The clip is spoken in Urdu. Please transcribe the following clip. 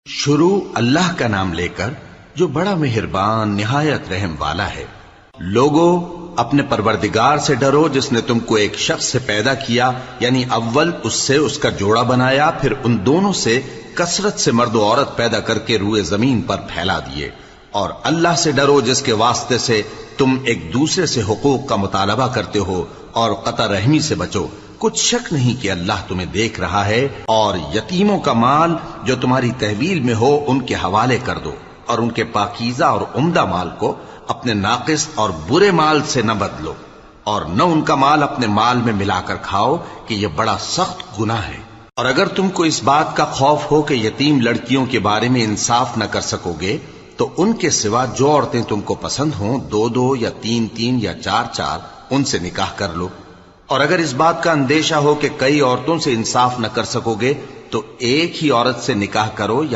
شروع اللہ کا نام لے کر جو بڑا مہربان نہایت رحم والا ہے۔ لوگو اپنے پروردگار سے ڈرو جس نے تم کو ایک شخص سے پیدا کیا، یعنی اول اس سے اس کا جوڑا بنایا، پھر ان دونوں سے کثرت سے مرد و عورت پیدا کر کے روئے زمین پر پھیلا دیے۔ اور اللہ سے ڈرو جس کے واسطے سے تم ایک دوسرے سے حقوق کا مطالبہ کرتے ہو، اور قطع رحمی سے بچو۔ کچھ شک نہیں کہ اللہ تمہیں دیکھ رہا ہے۔ اور یتیموں کا مال جو تمہاری تحویل میں ہو ان کے حوالے کر دو، اور ان کے پاکیزہ اور عمدہ مال کو اپنے ناقص اور برے مال سے نہ بدلو، اور نہ ان کا مال اپنے مال میں ملا کر کھاؤ کہ یہ بڑا سخت گناہ ہے۔ اور اگر تم کو اس بات کا خوف ہو کہ یتیم لڑکیوں کے بارے میں انصاف نہ کر سکو گے تو ان کے سوا جو عورتیں تم کو پسند ہوں، 2 یا 3 یا 4 ان سے نکاح کر لو۔ اور اگر اس بات کا اندیشہ ہو کہ کئی عورتوں سے انصاف نہ کر سکو گے تو ایک ہی عورت سے نکاح کرو، یا